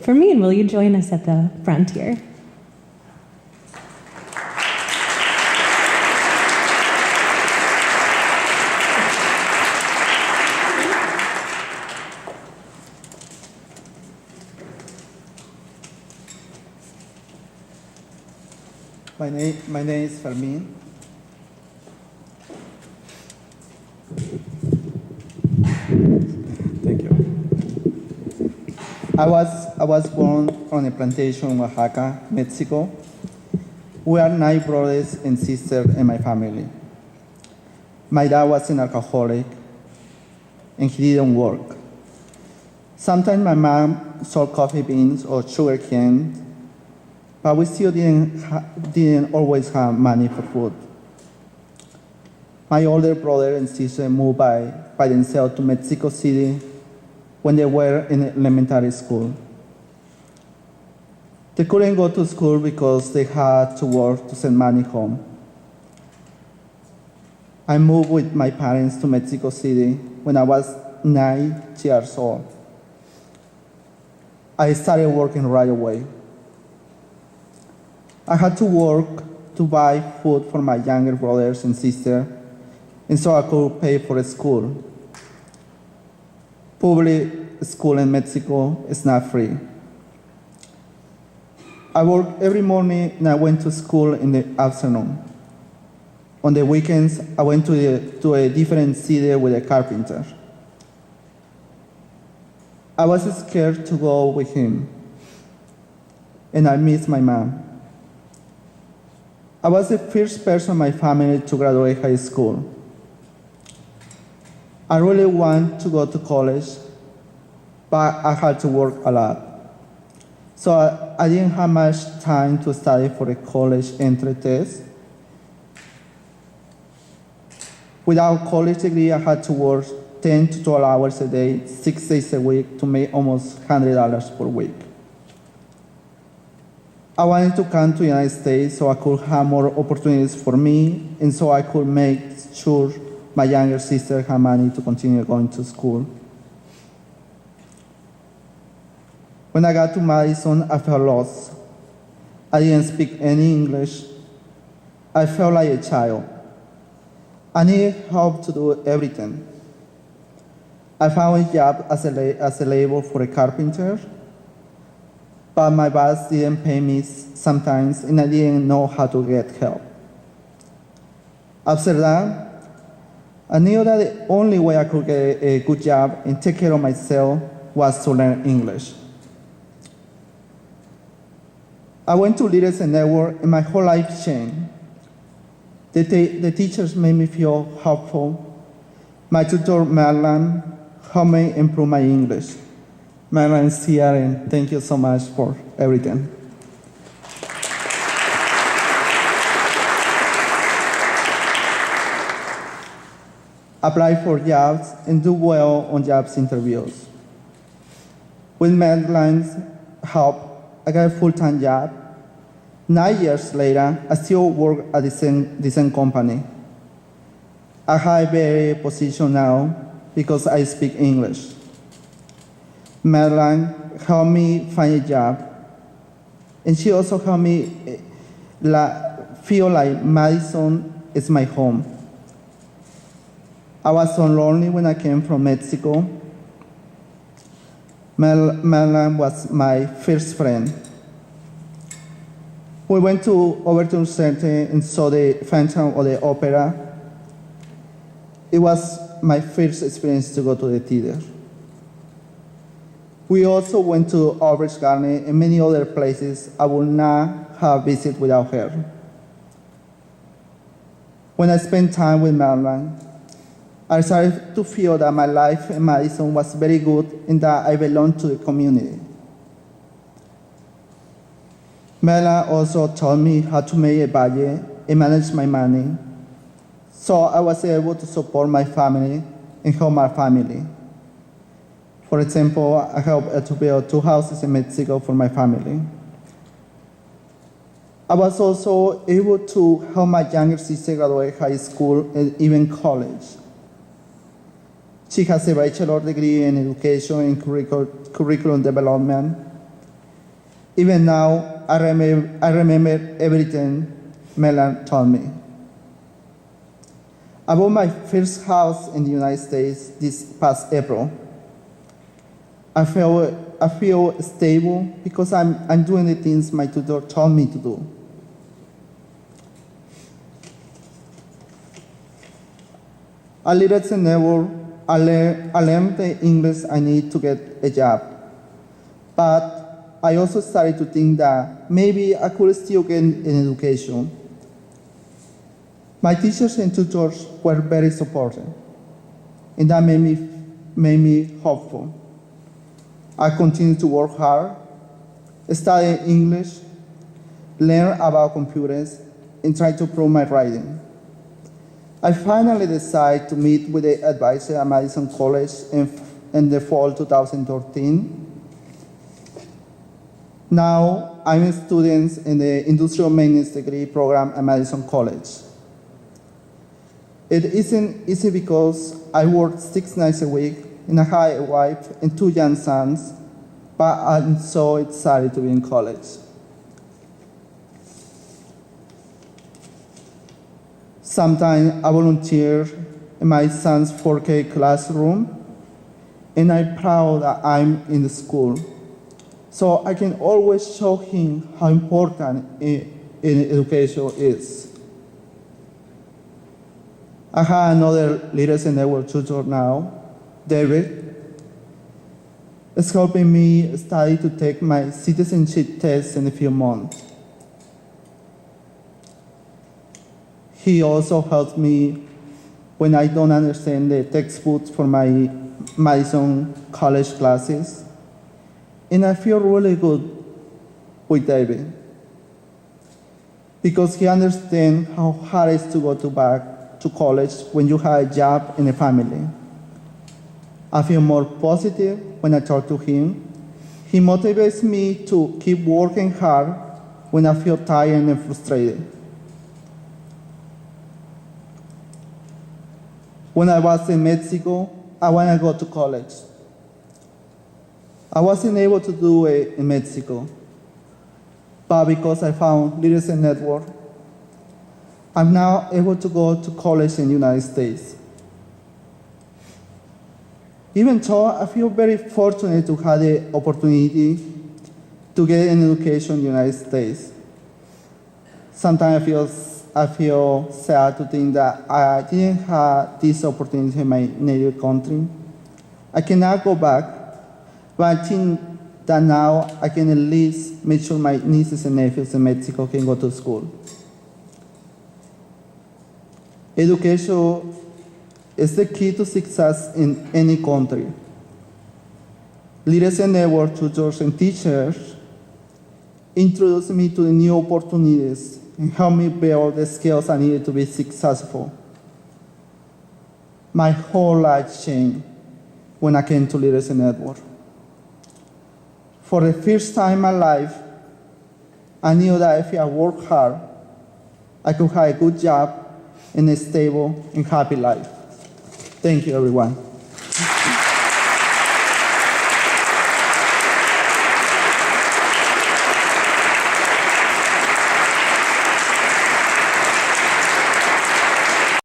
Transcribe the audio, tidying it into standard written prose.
Fermin, will you join us at the front here? My name is Fermin. Thank you. I was born on a plantation in Oaxaca, Mexico. We are 9 brothers and sisters in my family. My dad was an alcoholic, and he didn't work. Sometimes my mom sold coffee beans or sugar cane, but we still didn't always have money for food. My older brother and sister moved by themselves to Mexico City when they were in elementary school. They couldn't go to school because they had to work to send money home. I moved with my parents to Mexico City when I was 9 years old. I started working right away. I had to work to buy food for my younger brothers and sisters, and so I could pay for school. Public school in Mexico is not free. I worked every morning and I went to school in the afternoon. On the weekends, I went to a different city with a carpenter. I was scared to go with him, and I missed my mom. I was the first person in my family to graduate high school. I really wanted to go to college, but I had to work a lot. So I didn't have much time to study for a college entry test. Without a college degree, I had to work 10 to 12 hours a day, 6 days a week to make almost $100 per week. I wanted to come to the United States so I could have more opportunities for me and so I could make sure my younger sister had money to continue going to school. When I got to Madison, I felt lost. I didn't speak any English. I felt like a child. I needed help to do everything. I found a job as a labor for a carpenter, but my boss didn't pay me sometimes, and I didn't know how to get help. After that, I knew that the only way I could get a good job and take care of myself was to learn English. I went to Leaders and Network, and my whole life changed. The teachers made me feel helpful. My tutor, Madeline, helped me improve my English. Madeline is here, and thank you so much for everything. Apply for jobs and do well on jobs interviews. With Madeline's help, I got a full-time job. 9 years later, I still work at the same company. I have a better position now because I speak English. Madeline helped me find a job, and she also helped me feel like Madison is my home. I was so lonely when I came from Mexico. Madeline was my first friend. We went to Overton Center and saw the Phantom of the Opera. It was my first experience to go to the theater. We also went to Albert Garden and many other places I would not have visited without her. When I spent time with Madeline, I started to feel that my life in Madison was very good and that I belonged to the community. Madeline also taught me how to make a budget and manage my money, so I was able to support my family and help my family. For example, I helped to build 2 houses in Mexico for my family. I was also able to help my younger sister graduate high school and even college. She has a bachelor's degree in education and curriculum development. Even now, I remember everything Melanie told me. I bought my first house in the United States this past April. I feel stable because I'm doing the things my tutor told me to do. I learned the English I need to get a job. But I also started to think that maybe I could still get an education. My teachers and tutors were very supportive, and that made me hopeful. I continued to work hard, study English, learn about computers, and try to improve my writing. I finally decided to meet with the advisor at Madison College in the fall 2013. Now I'm a student in the Industrial Maintenance degree program at Madison College. It isn't easy because I work 6 nights a week and I have a wife and 2 young sons, but I'm so excited to be in college. Sometimes I volunteer in my son's 4K classroom, and I'm proud that I'm in the school. So I can always show him how important education is. I have another literacy network tutor now, David. Is helping me study to take my citizenship test in a few months. He also helps me when I don't understand the textbooks for my Madison college classes. And I feel really good with David because he understands how hard it is to go back to college when you have a job and a family. I feel more positive when I talk to him. He motivates me to keep working hard when I feel tired and frustrated. When I was in Mexico, I wanted to go to college. I wasn't able to do it in Mexico, but because I found Literacy Network, I'm now able to go to college in the United States. Even so, I feel very fortunate to have the opportunity to get an education in the United States. Sometimes I feel sad to think that I didn't have this opportunity in my native country. I cannot go back, but I think that now I can at least make sure my nieces and nephews in Mexico can go to school. Education is the key to success in any country. Literacy Network tutors and teachers introduced me to the new opportunities and helped me build the skills I needed to be successful. My whole life changed when I came to Literacy Network. For the first time in my life, I knew that if I worked hard, I could have a good job and a stable and happy life. Thank you, everyone.